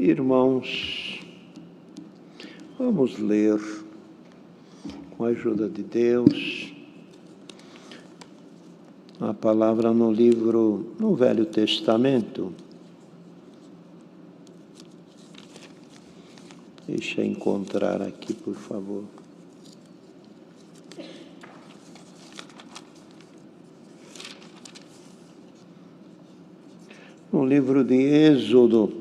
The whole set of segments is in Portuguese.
Irmãos, vamos ler, com a ajuda de Deus, a palavra no Velho Testamento. Deixa eu encontrar aqui, por favor. No livro de Êxodo,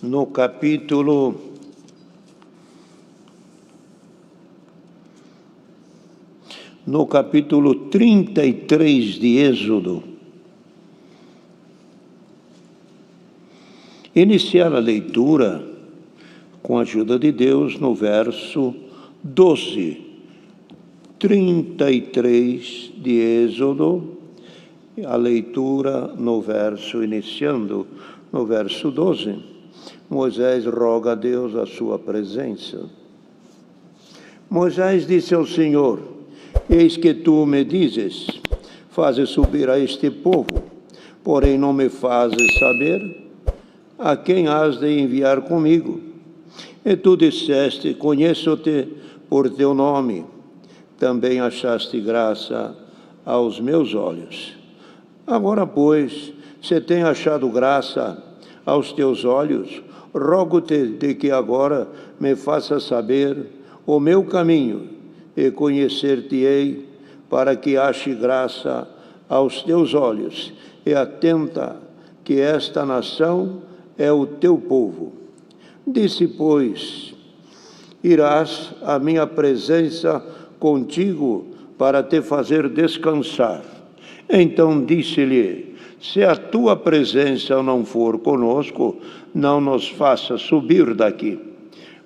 no capítulo 33 de Êxodo. Iniciar a leitura, com a ajuda de Deus, no verso 12. 33 de Êxodo, a leitura iniciando no verso 12. Moisés roga a Deus a sua presença. Moisés disse ao Senhor: eis que tu me dizes, fazes subir a este povo, porém não me fazes saber a quem has de enviar comigo. E tu disseste: conheço-te por teu nome, também achaste graça aos meus olhos. Agora, pois, se tem achado graça aos teus olhos, rogo-te de que agora me faças saber o meu caminho, e conhecer-te-ei, para que ache graça aos teus olhos, e atenta que esta nação é o teu povo. Disse, pois, irás à minha presença contigo para te fazer descansar. Então disse-lhe: se a tua presença não for conosco, não nos faça subir daqui.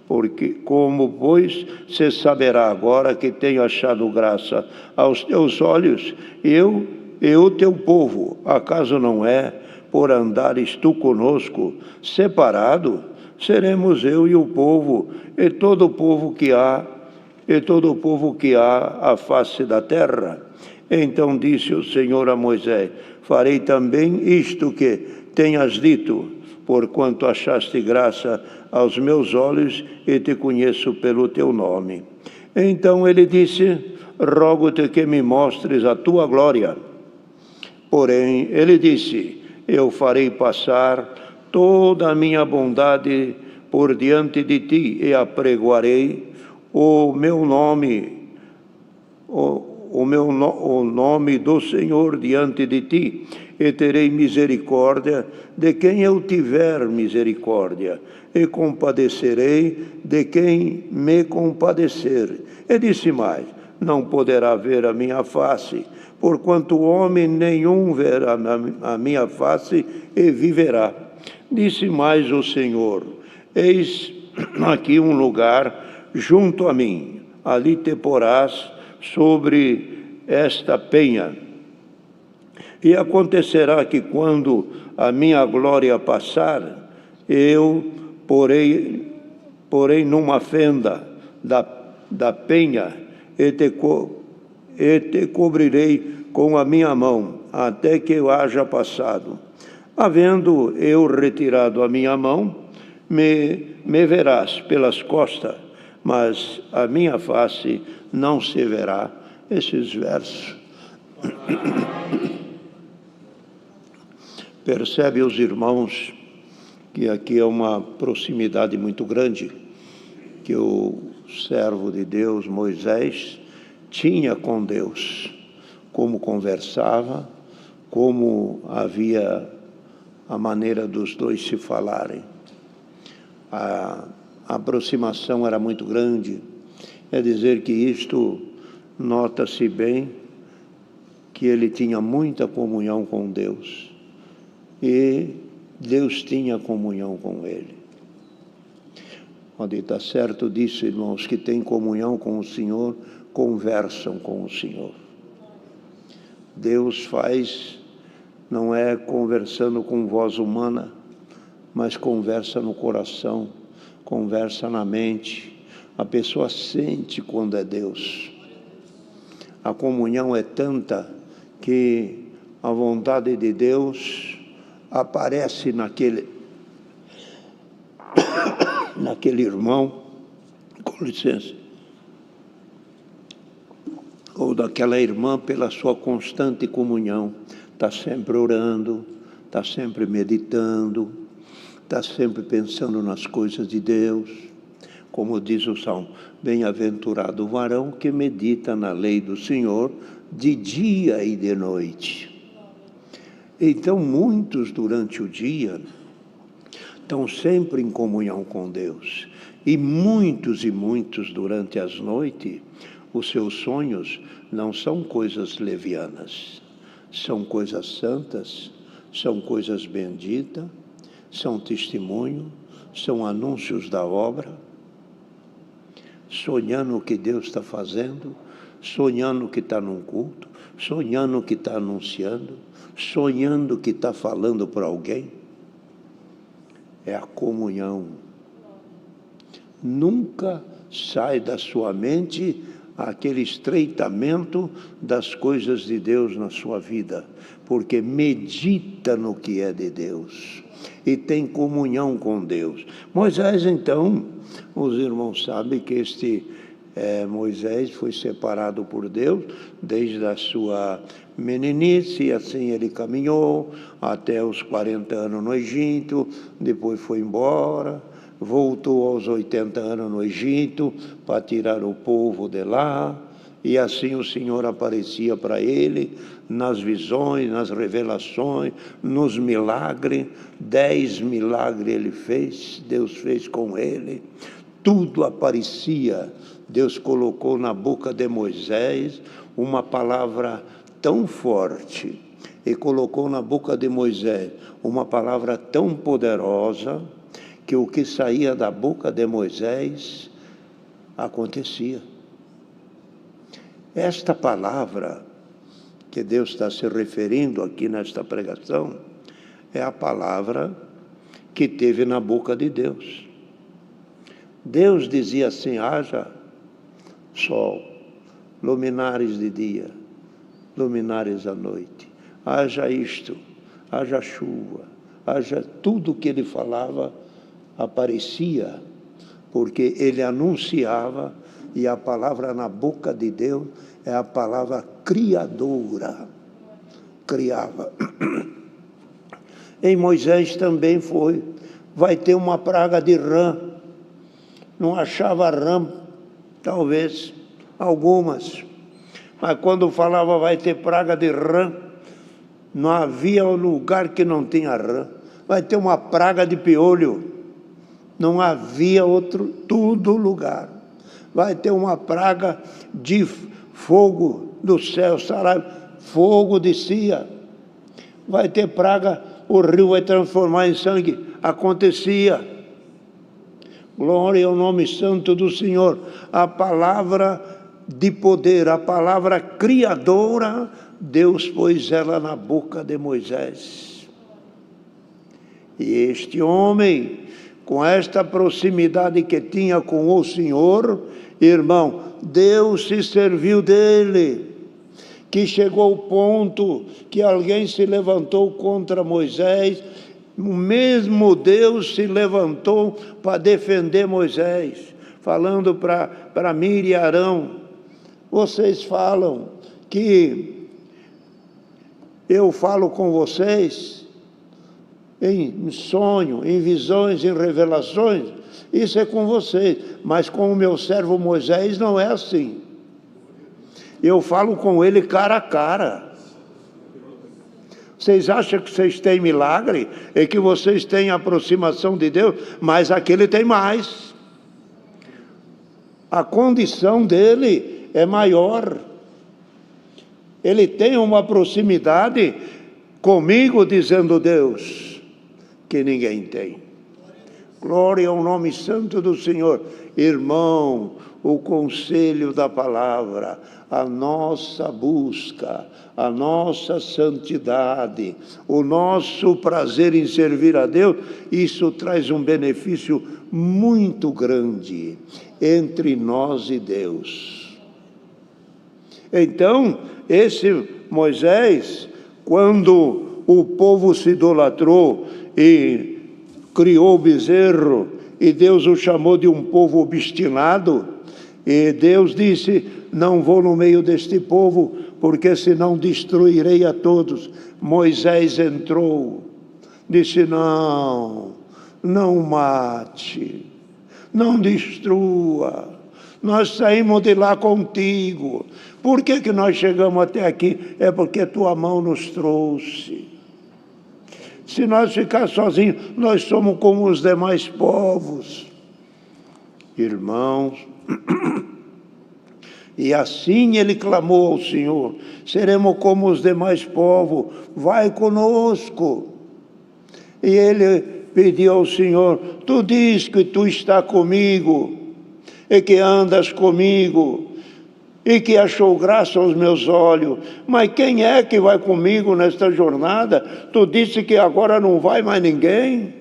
Porque como, pois, se saberá agora que tenho achado graça aos teus olhos, eu e o teu povo, acaso não é por andares tu conosco, separado? Seremos eu e o povo, e todo o povo que há à face da terra. Então disse o Senhor a Moisés: farei também isto que tenhas dito, porquanto achaste graça aos meus olhos e te conheço pelo teu nome. Então ele disse: rogo-te que me mostres a tua glória. Porém ele disse: eu farei passar toda a minha bondade por diante de ti, e apregoarei o nome do Senhor diante de ti, e terei misericórdia de quem eu tiver misericórdia, e compadecerei de quem me compadecer. E disse mais: não poderá ver a minha face, porquanto homem nenhum verá a minha face e viverá. Disse mais o Senhor: eis aqui um lugar junto a mim, ali te porás sobre esta penha. E acontecerá que quando a minha glória passar, eu porei numa fenda da penha e te cobrirei com a minha mão, até que eu haja passado. Havendo eu retirado a minha mão, me verás pelas costas, mas a minha face não se verá. Esses versos. Percebe os irmãos que aqui é uma proximidade muito grande que o servo de Deus, Moisés, tinha com Deus, como conversava, como havia a maneira dos dois se falarem. A aproximação era muito grande. É dizer que isto nota-se bem que ele tinha muita comunhão com Deus e Deus tinha comunhão com ele. Onde está certo disso, irmãos, que tem comunhão com o Senhor, conversam com o Senhor. Deus faz não é conversando com voz humana, mas conversa no coração, conversa na mente. A pessoa sente quando é Deus. A comunhão é tanta que a vontade de Deus aparece naquele irmão, com licença, ou daquela irmã pela sua constante comunhão. Está sempre orando, está sempre meditando, está sempre pensando nas coisas de Deus. Como diz o Salmo, bem-aventurado o varão que medita na lei do Senhor de dia e de noite. Então, muitos durante o dia estão sempre em comunhão com Deus. E muitos durante as noites, os seus sonhos não são coisas levianas, são coisas santas, são coisas benditas, são testemunho, são anúncios da obra, sonhando o que Deus está fazendo, sonhando que está num culto, sonhando que está anunciando, sonhando que está falando para alguém. É a comunhão. Nunca sai da sua mente aquele estreitamento das coisas de Deus na sua vida, porque medita no que é de Deus e tem comunhão com Deus. Moisés, então, os irmãos sabem que Moisés foi separado por Deus desde a sua meninice, e assim ele caminhou até os 40 anos no Egito, depois foi embora, voltou aos 80 anos no Egito para tirar o povo de lá, e assim o Senhor aparecia para ele nas visões, nas revelações, nos milagres. 10 milagres ele fez, Deus fez com ele, tudo aparecia. Deus colocou na boca de Moisés uma palavra tão forte, e colocou na boca de Moisés uma palavra tão poderosa, que o que saía da boca de Moisés acontecia. Esta palavra que Deus está se referindo aqui nesta pregação é a palavra que teve na boca de Deus. Deus dizia assim: haja sol, luminares de dia, luminares à noite, haja isto, haja chuva, haja tudo que ele falava aparecia, porque ele anunciava, e a palavra na boca de Deus é a palavra criadora, criava. Em Moisés também foi, vai ter uma praga de rã, não achava rã, talvez, algumas, mas quando falava vai ter praga de rã, não havia lugar que não tinha rã. Vai ter uma praga de piolho, não havia outro, todo lugar. Vai ter uma praga de fogo do céu, fogo descia. Vai ter praga, o rio vai transformar em sangue, acontecia. Glória ao nome santo do Senhor. A palavra de poder, a palavra criadora, Deus pôs ela na boca de Moisés. E este homem, com esta proximidade que tinha com o Senhor, irmão, Deus se serviu dele, que chegou ao ponto que alguém se levantou contra Moisés, o mesmo Deus se levantou para defender Moisés, falando para Miriam e Arão: vocês falam que eu falo com vocês em sonho, em visões, em revelações, isso é com vocês, mas com o meu servo Moisés não é assim. Eu falo com ele cara a cara. Vocês acham que vocês têm milagre e que vocês têm aproximação de Deus, mas aquele tem mais. A condição dele é maior. Ele tem uma proximidade comigo, dizendo Deus, que ninguém tem. Glória ao nome santo do Senhor. Irmão, o conselho da palavra, a nossa busca, a nossa santidade, o nosso prazer em servir a Deus, isso traz um benefício muito grande entre nós e Deus. Então, esse Moisés, quando o povo se idolatrou e criou o bezerro, e Deus o chamou de um povo obstinado, e Deus disse: não vou no meio deste povo, porque senão destruirei a todos. Moisés entrou, disse: não mate, não destrua, nós saímos de lá contigo. Por que nós chegamos até aqui? É porque tua mão nos trouxe. Se nós ficar sozinhos, nós somos como os demais povos. Irmãos, e assim ele clamou ao Senhor: seremos como os demais povos, vai conosco. E ele pediu ao Senhor: tu diz que tu está comigo, e que andas comigo, e que achou graça aos meus olhos, mas quem é que vai comigo nesta jornada? Tu disse que agora não vai mais ninguém.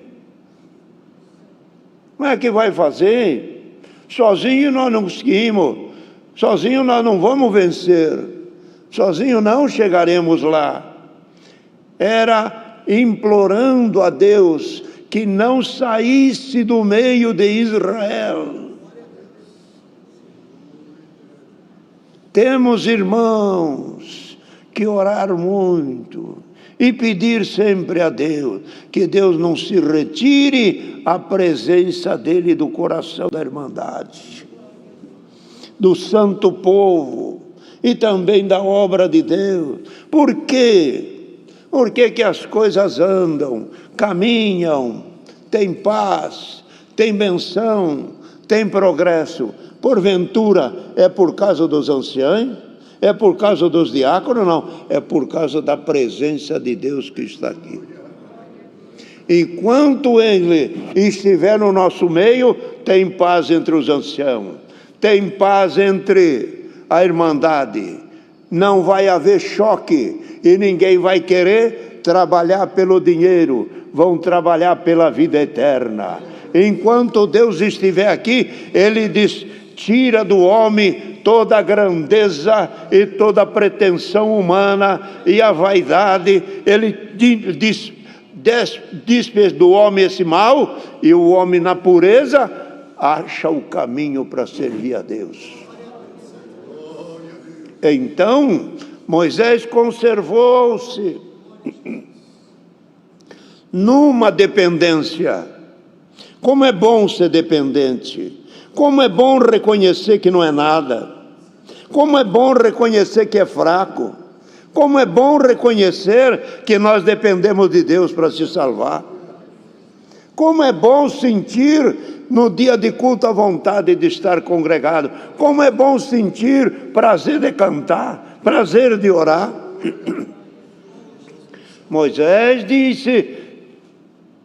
Como é que vai fazer? Sozinho nós não conseguimos, sozinho nós não vamos vencer, sozinho não chegaremos lá. Era implorando a Deus que não saísse do meio de Israel. Temos, irmãos, que orar muito e pedir sempre a Deus que Deus não se retire a presença dele do coração da Irmandade, do santo povo e também da obra de Deus. Por quê? Por que as coisas andam, caminham, tem paz, tem benção, tem progresso? Porventura é por causa dos anciãos? É por causa dos diáconos? Não, é por causa da presença de Deus que está aqui. Enquanto Ele estiver no nosso meio, tem paz entre os anciãos, tem paz entre a Irmandade, não vai haver choque e ninguém vai querer trabalhar pelo dinheiro, vão trabalhar pela vida eterna. Enquanto Deus estiver aqui, Ele diz: tira do homem toda a grandeza e toda a pretensão humana e a vaidade. Ele despe do homem esse mal, e o homem na pureza acha o caminho para servir a Deus. Então Moisés conservou-se numa dependência. Como é bom ser dependente. Como é bom reconhecer que não é nada. Como é bom reconhecer que é fraco. Como é bom reconhecer que nós dependemos de Deus para se salvar. Como é bom sentir no dia de culto a vontade de estar congregado. Como é bom sentir prazer de cantar, prazer de orar. Moisés disse: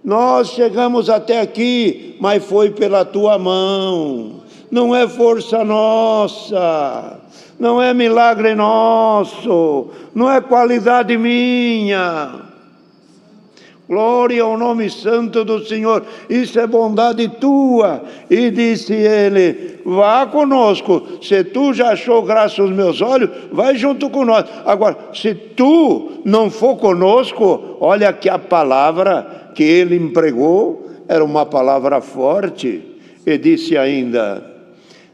nós chegamos até aqui, mas foi pela tua mão, não é força nossa, não é milagre nosso, não é qualidade minha. Glória ao nome santo do Senhor, isso é bondade tua. E disse ele: vá conosco, se tu já achou graça aos meus olhos, vai junto com nós. Agora, se tu não for conosco, olha que a palavra que ele empregou era uma palavra forte, e disse ainda: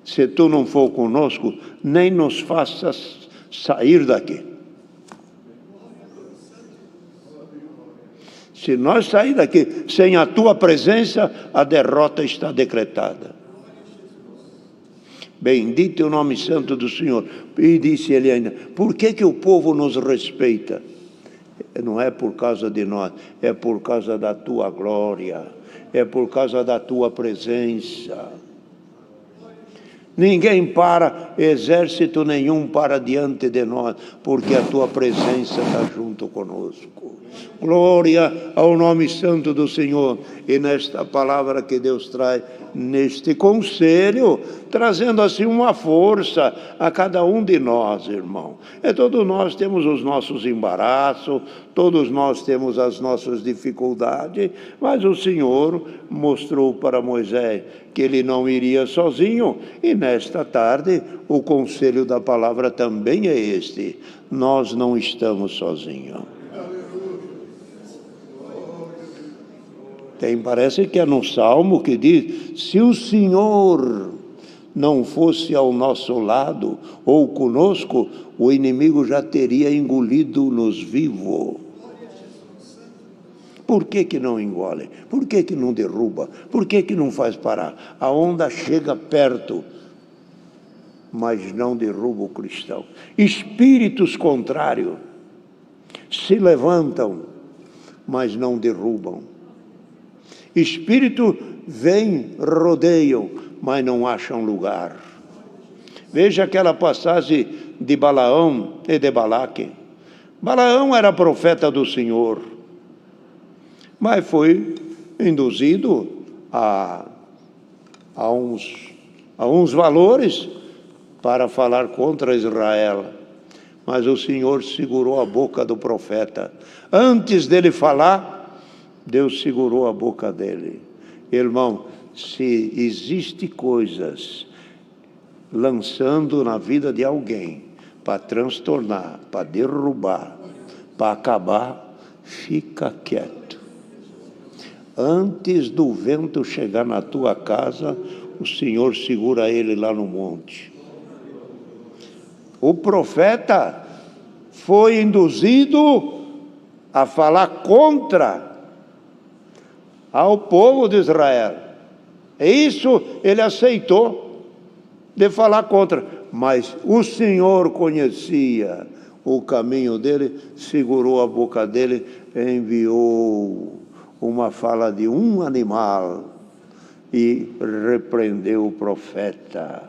se tu não for conosco, nem nos faças sair daqui. Se nós sair daqui sem a tua presença, a derrota está decretada. Bendito é o nome santo do Senhor. E disse ele ainda: por que o povo nos respeita? Não é por causa de nós, é por causa da tua glória, é por causa da tua presença. Ninguém para, exército nenhum para diante de nós, porque a tua presença está junto conosco. Glória ao nome santo do Senhor. E nesta palavra que Deus traz, neste conselho, trazendo assim uma força a cada um de nós, irmão. Todos nós temos os nossos embaraços, todos nós temos as nossas dificuldades, mas o Senhor mostrou para Moisés que ele não iria sozinho, e nesta tarde o conselho da palavra também é este: nós não estamos sozinhos. Parece que é no Salmo que diz: se o Senhor não fosse ao nosso lado ou conosco, o inimigo já teria engolido-nos vivos. Por que não engole? Por que não derruba? Por que não faz parar? A onda chega perto, mas não derruba o cristão. Espíritos contrários se levantam, mas não derrubam. Espírito vem, rodeiam, mas não acham lugar. Veja aquela passagem de Balaão e de Balaque. Balaão era profeta do Senhor, mas foi induzido a uns valores para falar contra Israel. Mas o Senhor segurou a boca do profeta. Antes dele falar, Deus segurou a boca dele. Irmão, se existe coisas lançando na vida de alguém para transtornar, para derrubar, para acabar, fica quieto. Antes do vento chegar na tua casa, o Senhor segura ele lá no monte. O profeta foi induzido a falar contra ao povo de Israel. Isso ele aceitou, de falar contra. Mas o Senhor conhecia o caminho dele, segurou a boca dele, enviou uma fala de um animal e repreendeu o profeta.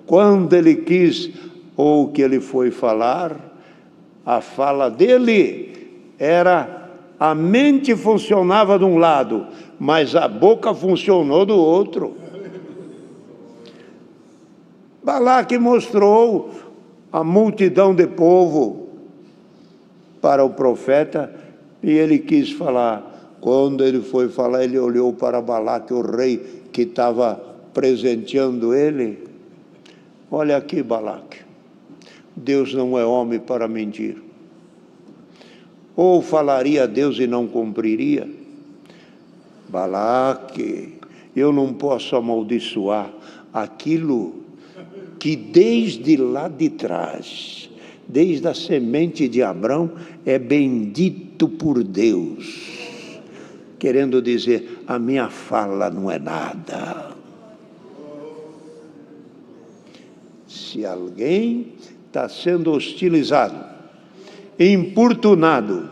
Quando ele quis, ou que ele foi falar, a fala dele era... A mente funcionava de um lado, mas a boca funcionou do outro. Balaque mostrou a multidão de povo para o profeta e ele quis falar. Quando ele foi falar, ele olhou para Balaque, o rei que estava presenteando ele. Olha aqui, Balaque, Deus não é homem para mentir. Ou falaria a Deus e não cumpriria? Balaque, eu não posso amaldiçoar aquilo que desde lá de trás, desde a semente de Abraão, é bendito por Deus. Querendo dizer, a minha fala não é nada. Se alguém está sendo hostilizado, importunado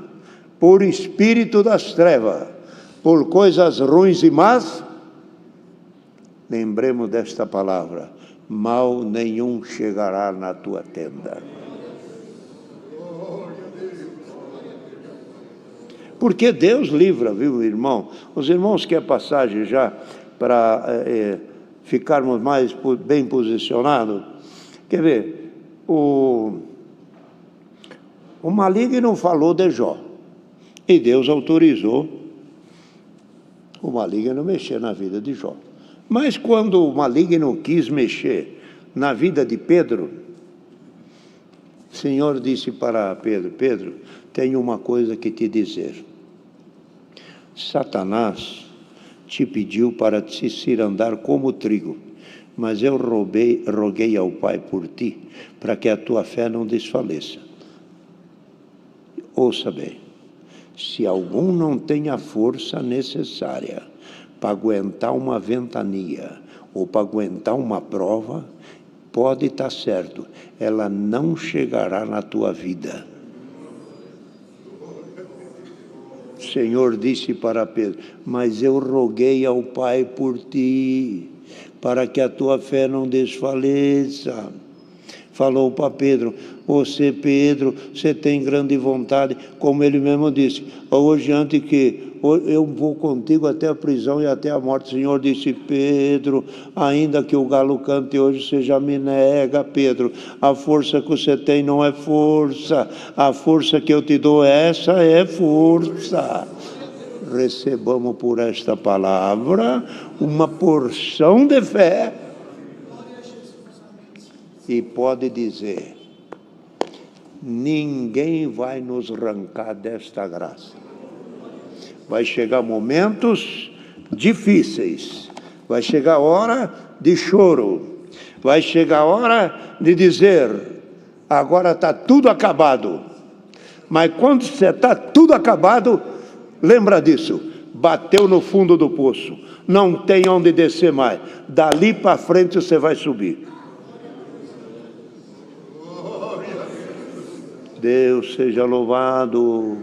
por espírito das trevas, por coisas ruins e más, lembremos desta palavra: mal nenhum chegará na tua tenda. Porque Deus livra, viu, irmão? Os irmãos querem passagem já para ficarmos mais bem posicionados? Quer ver? O maligno falou de Jó, e Deus autorizou o maligno mexer na vida de Jó. Mas quando o maligno quis mexer na vida de Pedro, o Senhor disse para Pedro: Pedro, tenho uma coisa que te dizer. Satanás te pediu para te cirandar como trigo, mas eu roguei ao Pai por ti, para que a tua fé não desfaleça. Ouça bem, se algum não tem a força necessária para aguentar uma ventania ou para aguentar uma prova, pode estar certo, ela não chegará na tua vida. O Senhor disse para Pedro: mas eu roguei ao Pai por ti. para que a tua fé não desfaleça. Falou para Pedro: você, Pedro, você tem grande vontade, como ele mesmo disse, hoje antes que eu vou contigo até a prisão e até a morte. O Senhor disse: Pedro, ainda que o galo cante hoje, você já me nega, Pedro. A força que você tem não é força, a força que eu te dou, essa é força. Recebamos por esta palavra uma porção de fé. E pode dizer: ninguém vai nos arrancar desta graça. Vai chegar momentos difíceis, vai chegar a hora de choro, vai chegar a hora de dizer: agora está tudo acabado. Mas quando você está tudo acabado, lembra disso, bateu no fundo do poço, não tem onde descer mais, dali para frente você vai subir. Deus seja louvado.